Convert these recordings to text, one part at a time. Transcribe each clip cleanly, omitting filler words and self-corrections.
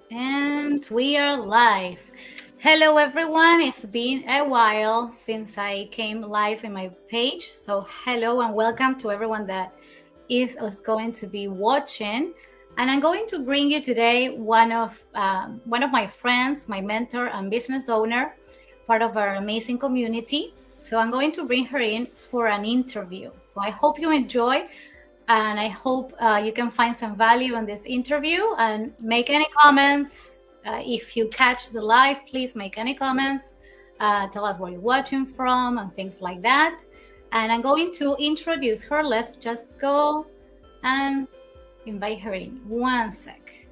And we are live. Hello, everyone. It's been a while since I came live in my page. So, hello and welcome to everyone that is going to be watching. And I'm going to bring you today one of my friends, my mentor and business owner, part of our amazing community. So, I'm going to bring her in for an interview. So, I hope you enjoy. And I hope you can find some value in this interview and make any comments. If you catch the live, please make any comments. Tell us where you're watching from and things like that. And I'm going to introduce her. Let's just go and invite her in. One sec.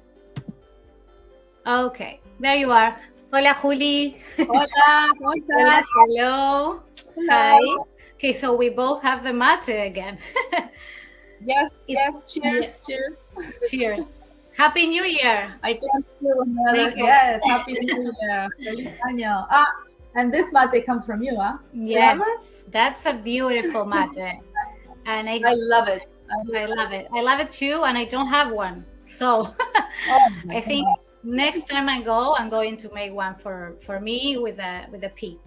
Okay, there you are. Hola, Juli. Hola, ¿cómo Hola, estás? hello. Hi. Okay, so we both have the mate again. Yes, cheers, cheers. Cheers. Happy New Year. I can't feel another. Rico. Yes, Happy New Year. Feliz año. And this mate comes from you, huh? Yes, Remember? that's a beautiful mate. And I love it. I love it. I love it too, and I don't have one. So I think next time I go, I'm going to make one for me with a P.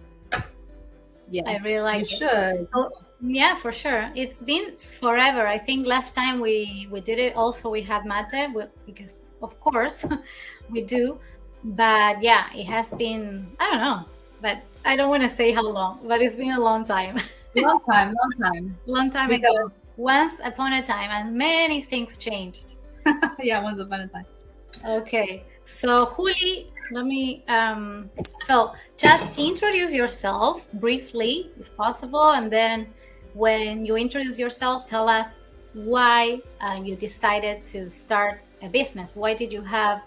Yes, I really like you should. Oh, yeah, for sure. It's been forever. I think last time we did it also we had mate because of course we do. But yeah, it has been, I don't know, but I don't want to say how long, but it's been a long time. Long time. Long time ago. Once upon a time, and many things changed. Yeah, once upon a time. Okay, so Juli, let me so just introduce yourself briefly if possible, and then when you introduce yourself, tell us why you decided to start a business. Why did you have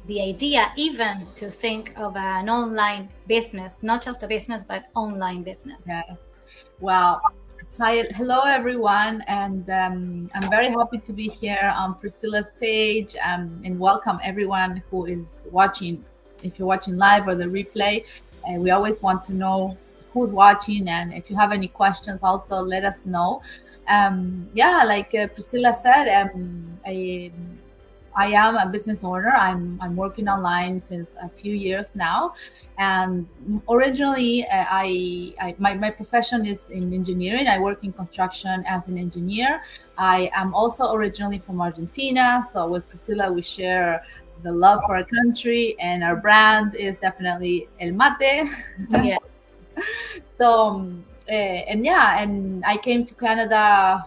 the idea even to think of an online business, not just a business but online business? Yes. Well, hello everyone, and I'm very happy to be here on Priscilla's page, and welcome everyone who is watching. If you're watching live or the replay, we always want to know who's watching, and if you have any questions, also let us know. Yeah, like Priscilla said, I am a business owner. I'm working online since a few years now, and originally my profession is in engineering. I work in construction as an engineer. I am also originally from Argentina, so with Priscilla we share the love for our country, and our brand is definitely el mate. Yes. So and yeah, and I came to Canada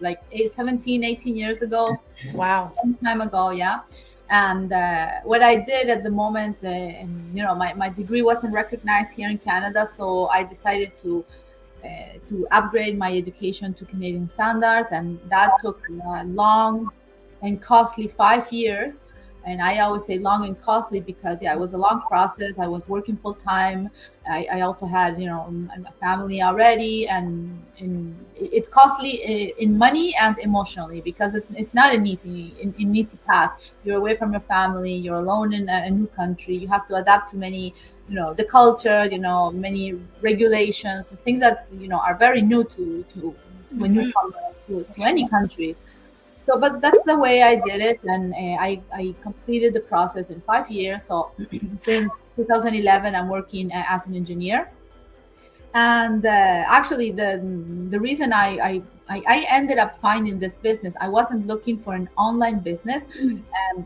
like 17, 18 years ago. Wow. Long time ago, yeah. And what I did at the moment, my degree wasn't recognized here in Canada, so I decided to upgrade my education to Canadian standards, and that took a long and costly 5 years. And I always say long and costly because yeah, it was a long process. I was working full time. I also had a family already, and it's costly in money and emotionally because it's not an easy path. You're away from your family. You're alone in a new country. You have to adapt to many the culture, many regulations, things that are very new to a newcomer to any country. So, but that's the way I did it, and I completed the process in 5 years. So, since 2011, I'm working as an engineer. And actually, the reason I ended up finding this business, I wasn't looking for an online business.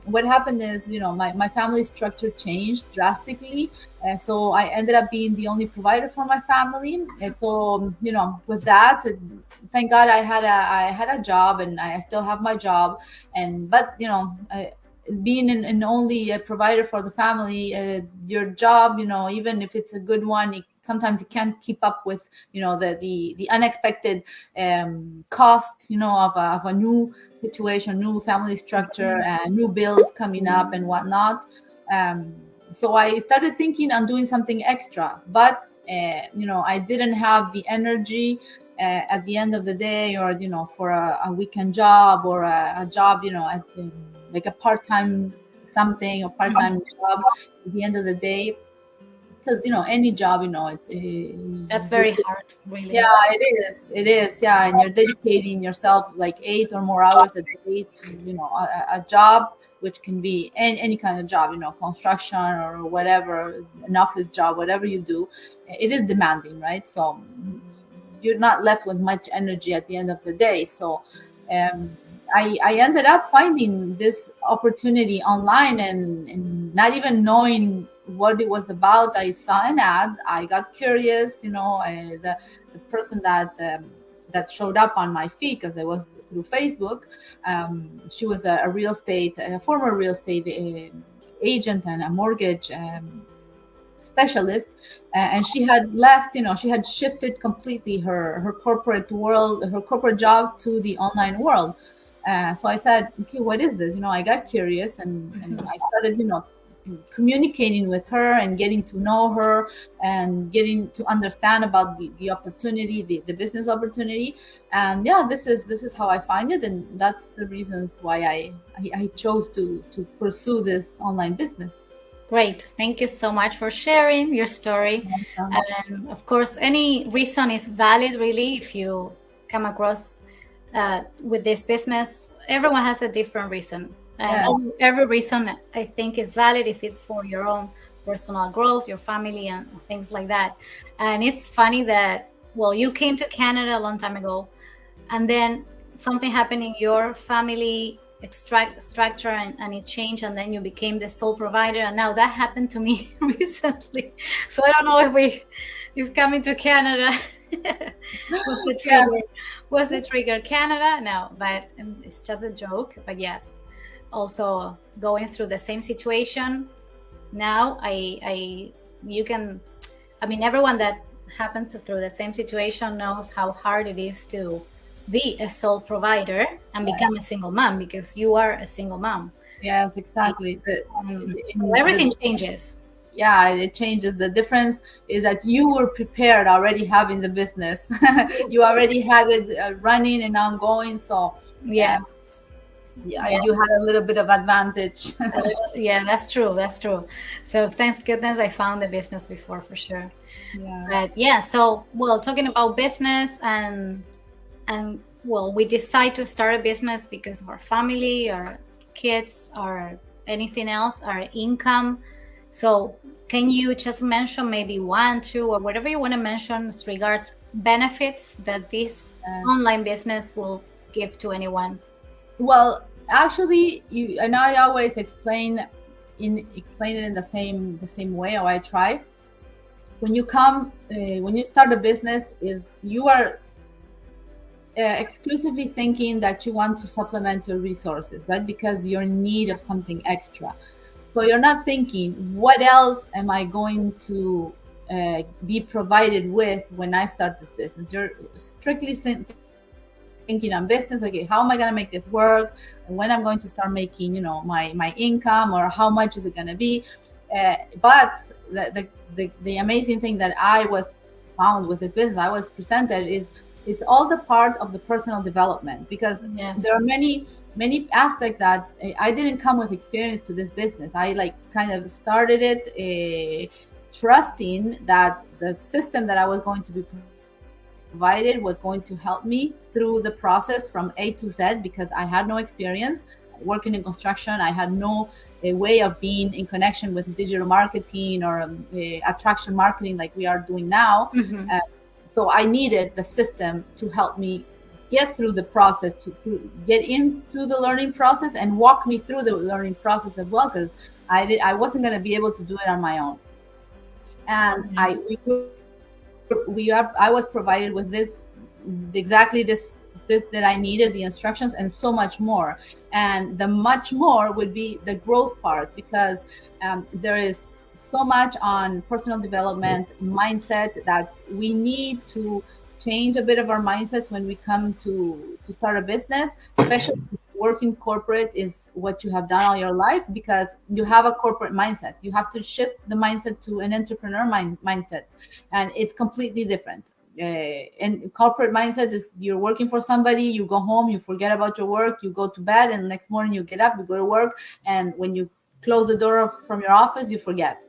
What happened is, my family structure changed drastically. So I ended up being the only provider for my family. And so, with that, thank God I had a job, and I still have my job. But being an only a provider for the family, your job, even if it's a good one, sometimes you can't keep up with the unexpected costs of a new situation, new family structure, new bills coming up and whatnot. So I started thinking on doing something extra, but I didn't have the energy at the end of the day, or for a weekend job, or a job at like a part-time something, or part-time job at the end of the day. Because any job, That's very hard, really. Yeah, it is, yeah. And you're dedicating yourself like 8 or more hours a day to a job which can be any kind of job, construction or whatever, an office job, whatever you do, it is demanding, right? So you're not left with much energy at the end of the day. So um, I ended up finding this opportunity online, and not even knowing what it was about. I saw an ad. I got curious. The person that showed up on my feed, because it was through Facebook. She was a former real estate agent and a mortgage specialist, and she had left. She had shifted completely her corporate world, her corporate job, to the online world. So I said, okay, what is this? I got curious, and I started communicating with her and getting to know her and getting to understand about the opportunity, the business opportunity. And yeah, this is how I find it, and that's the reasons why I chose to pursue this online business. Great. Thank you so much for sharing your story. And of course, any reason is valid, really, if you come across with this business. Everyone has a different reason. Yeah. And every reason, I think, is valid if it's for your own personal growth, your family, and things like that. And it's funny that, well, you came to Canada a long time ago, and then something happened in your family structure, and it changed, and then you became the sole provider, and now that happened to me recently. So I don't know if you've come into Canada. was the trigger was the trigger Canada? No, but it's just a joke. But yes, also going through the same situation now. Everyone that happened through the same situation knows how hard it is to be a sole provider and become a single mom, because you are a single mom. Yes, exactly. So everything changes. Yeah, it changes. The difference is that you were prepared already, having the business. You already had it running and ongoing. So yeah, you had a little bit of advantage. Yeah, that's true. So thanks goodness I found the business before, for sure. Yeah. But yeah, so well, talking about business, and well, we decide to start a business because of our family, our kids, or anything else, our income. So can you just mention maybe one, two, or whatever you want to mention as regards benefits that this online business will give to anyone? Well, actually, and I always explain it in the same way, how I try. When you start a business, is you are exclusively thinking that you want to supplement your resources, right? Because you're in need of something extra. So you're not thinking, what else am I going to be provided with when I start this business? You're strictly thinking on business. Okay, how am I going to make this work? When I'm going to start making, my income, or how much is it going to be? But the amazing thing that I was found with this business, I was presented, is it's all the part of the personal development, because there are many aspects that I didn't come with experience to this business. I kind of started it trusting that the system that I was going to be provided was going to help me through the process from A to Z, because I had no experience working in construction. I had no way of being in connection with digital marketing or attraction marketing like we are doing now. So I needed the system to help me get through the process, to get into the learning process and walk me through the learning process as well, because I wasn't going to be able to do it on my own. And I was provided with exactly this that I needed, the instructions, and so much more. And the much more would be the growth part, because there is so much on personal development, mindset, that we need to change a bit of our mindsets when we come to start a business, especially working corporate is what you have done all your life, because you have a corporate mindset. You have to shift the mindset to an entrepreneur mindset, and it's completely different. And corporate mindset is, you're working for somebody, you go home, you forget about your work, you go to bed, and the next morning you get up, you go to work, and when you close the door from your office, you forget.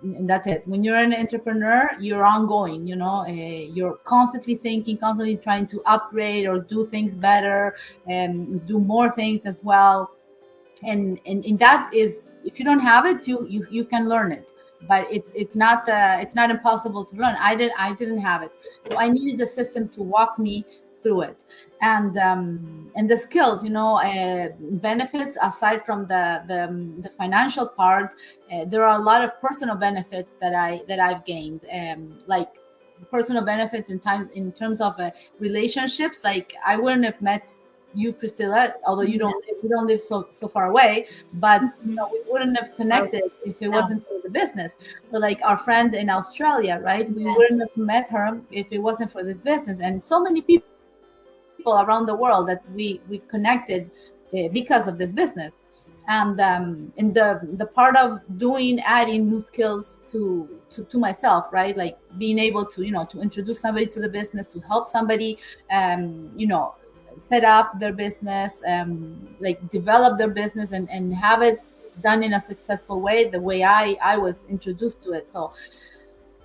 And that's it. When you're an entrepreneur, you're ongoing. You're constantly thinking, constantly trying to upgrade or do things better, and do more things as well. and that is, if you don't have it, you can learn it, but it's not impossible to learn. I didn't have it, so I needed the system to walk me through it. And the skills, benefits aside from the financial part. There are a lot of personal benefits that I've gained, like personal benefits in terms of relationships. Like, I wouldn't have met you, Priscilla, although you don't live so far away, but we wouldn't have connected if it No. wasn't for the business. But like our friend in Australia, right? We Yes. wouldn't have met her if it wasn't for this business. And so many people around the world that we connected because of this business. And the part of doing, adding new skills to myself, right? Like being able to, to introduce somebody to the business, to help somebody, set up their business, like develop their business, and have it done in a successful way, the way I was introduced to it. So,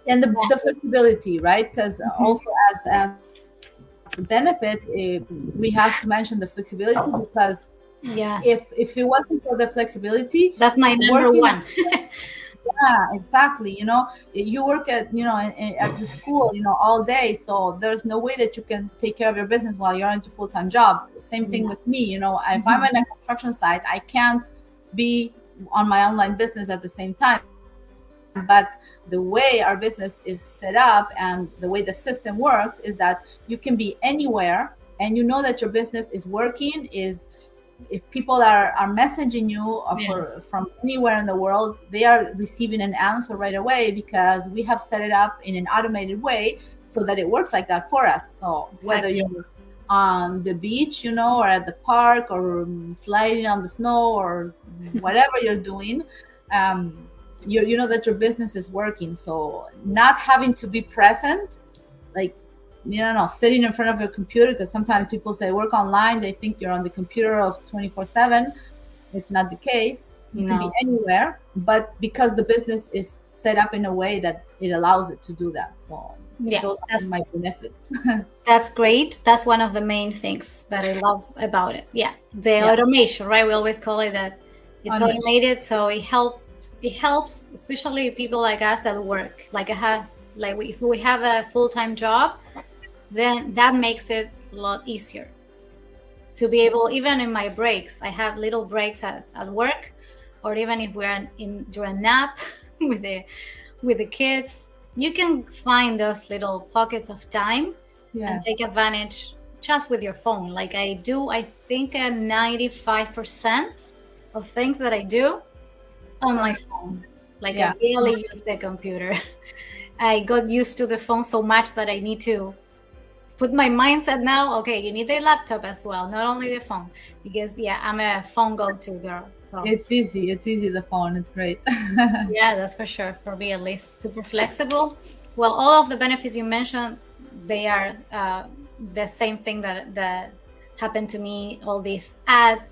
and the flexibility, right? Because also as a benefit, we have to mention the flexibility, because Yes. if it wasn't for the flexibility, That's my number working, one. yeah, exactly. You work at, at the school, all day, so there's no way that you can take care of your business while you're on your full-time job. Same thing Yeah. with me. If I'm in a construction site, I can't be on my online business at the same time. But the way our business is set up and the way the system works is that you can be anywhere, and you know that your business is working. Is If people are messaging you Yes. from anywhere in the world, they are receiving an answer right away, because we have set it up in an automated way so that it works like that for us. So whether Exactly. you're on the beach, or at the park, or sliding on the snow, or whatever you're doing, you know that your business is working. So not having to be present, like, sitting in front of a computer, because sometimes people say work online, they think you're on the computer of 24/7. It's not the case. You can be No. anywhere, but because the business is set up in a way that it allows it to do that. So Yeah. those are my benefits. That's great. That's one of the main things that I love about it. Yeah. The Yeah, automation, right? We always call it that it's automation. automated, so it helps especially people like us that work. Like it has like if we have a full-time job, then that makes it a lot easier to be able, even in my breaks, I have little breaks at work, or even if we're in during a nap with the kids, you can find those little pockets of time and Yes. take advantage just with your phone. Like I do, I think 95% of things that I do on my phone. Like I Yeah. barely use the computer. I got used to the phone so much that I need to put my mindset now. Okay, you need the laptop as well, not only the phone, because yeah, I'm a phone go-to girl. So It's easy. It's easy. The phone. It's great. yeah, that's for sure. For me, at least, super flexible. Well, all of the benefits you mentioned, they are the same thing that happened to me. All these ads,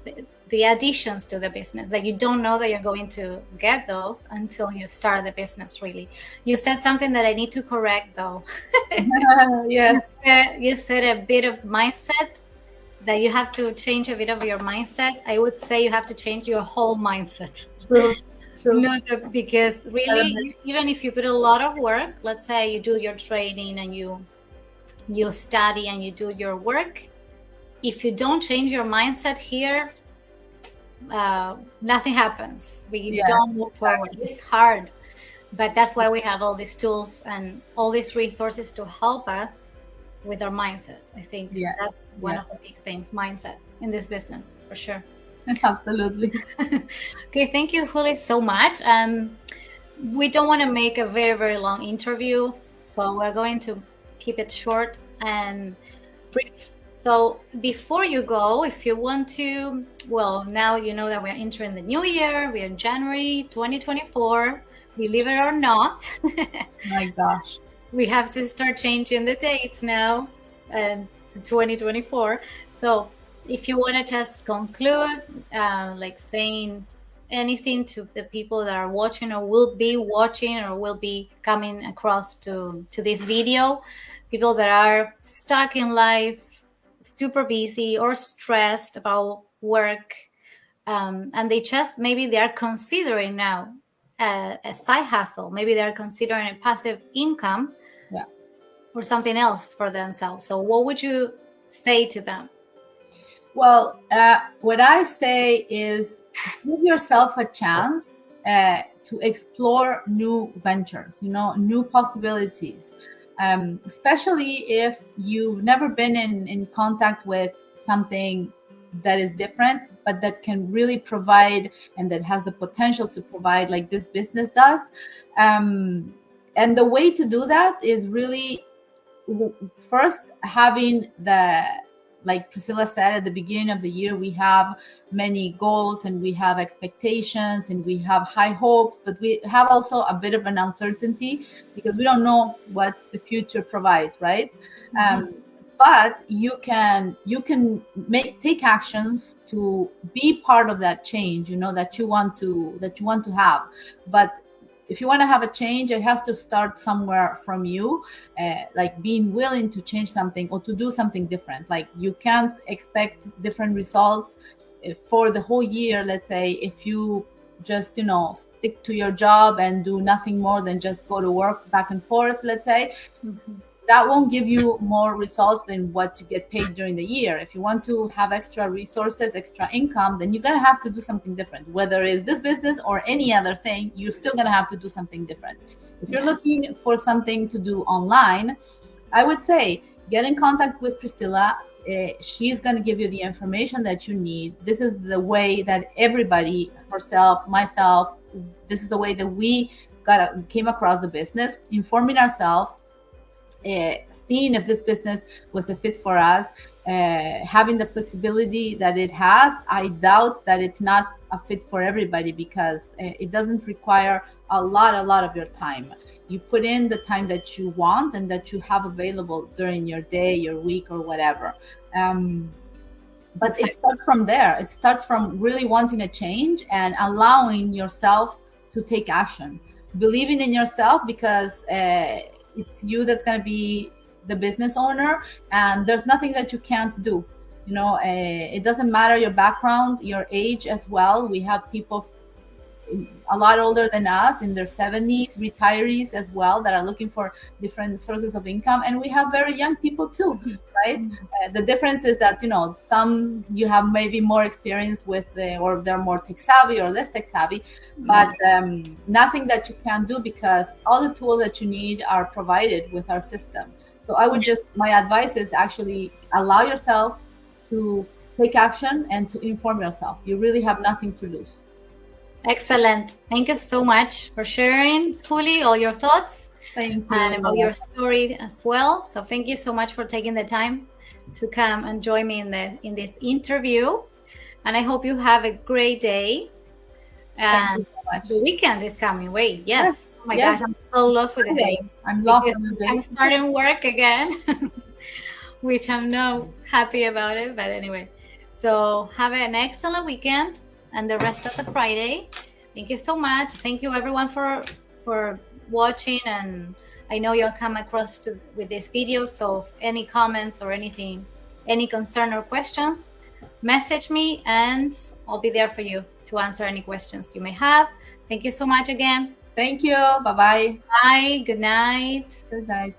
the additions to the business that you don't know that you're going to get those until you start the business. Really, you said something that I need to correct though. You Yes. said a bit of mindset, that you have to change a bit of your mindset. I would say you have to change your whole mindset. True. True. Not because really, even if you put a lot of work, let's say you do your training and you study and you do your work, if you don't change your mindset here, nothing happens. We Yes. don't move forward. Exactly. It's hard, but that's why we have all these tools and all these resources to help us with our mindset. I think Yes. that's one of Yes. the big things, mindset in this business for sure. Absolutely. Okay, thank you, Juli, so much. We don't want to make a very, very long interview, so we're going to keep it short and brief. So before you go, if you want to, well, now you know that we're entering the new year. We are in January 2024. Believe it or not, My gosh. we have to start changing the dates now and to 2024. So if you want to just conclude, like saying anything to the people that are watching or will be watching or will be coming across to this video, people that are stuck in life, super busy or stressed about work, and maybe they are considering now a side hustle. Maybe they are considering a passive income, Yeah. or something else for themselves. So what would you say to them? Well, what I say is give yourself a chance to explore new ventures, new possibilities. Especially if you've never been in contact with something that is different, but that can really provide and that has the potential to provide, like this business does. And the way to do that is really first having the, like Priscilla said at the beginning of the year, we have many goals and we have expectations and we have high hopes, but we have also a bit of an uncertainty because we don't know what the future provides, right? But you can take actions to be part of that change, that you want to have. But if you want to have a change, it has to start somewhere from you, like being willing to change something or to do something different. Like you can't expect different results for the whole year. Let's say if you just stick to your job and do nothing more than just go to work back and forth, let's say, that won't give you more results than what you get paid during the year. If you want to have extra resources, extra income, then you're going to have to do something different. Whether it's this business or any other thing, you're still going to have to do something different. If you're looking for something to do online, I would say get in contact with Priscilla. She's going to give you the information that you need. This is the way that everybody, herself, myself, this is the way that we came across the business, informing ourselves, seeing if this business was a fit for us, having the flexibility that it has. I doubt that it's not a fit for everybody because it doesn't require a lot of your time. You put in the time that you want and that you have available during your day, your week, or whatever. But it starts from there. It starts from really wanting a change and allowing yourself to take action, believing in yourself, because it's you that's going to be the business owner, and there's nothing that you can't do. It doesn't matter your background, your age as well. We have people a lot older than us in their 70s, retirees as well, that are looking for different sources of income, and we have very young people too, right? The difference is that some you have maybe more experience with, or they're more tech savvy or less tech savvy, but nothing that you can't do, because all the tools that you need are provided with our system. So I would my advice is actually allow yourself to take action and to inform yourself. You really have nothing to lose. Excellent. Thank you so much for sharing, Juli, all your thoughts. Thank you. And about your story as well. So thank you so much for taking the time to come and join me in this interview. And I hope you have a great day. And the weekend is coming. Wait, yes. Oh my gosh, I'm so lost with the day. I'm lost in the day. I'm starting work again, which I'm not happy about it. But anyway, so have an excellent weekend and the rest of the Friday. Thank you so much. Thank you everyone for watching, and I know you'll come across with this video. So any comments or anything, any concern or questions, message me and I'll be there for you to answer any questions you may have. Thank you so much again. Thank you. Bye-bye. Bye. Good night. Good night.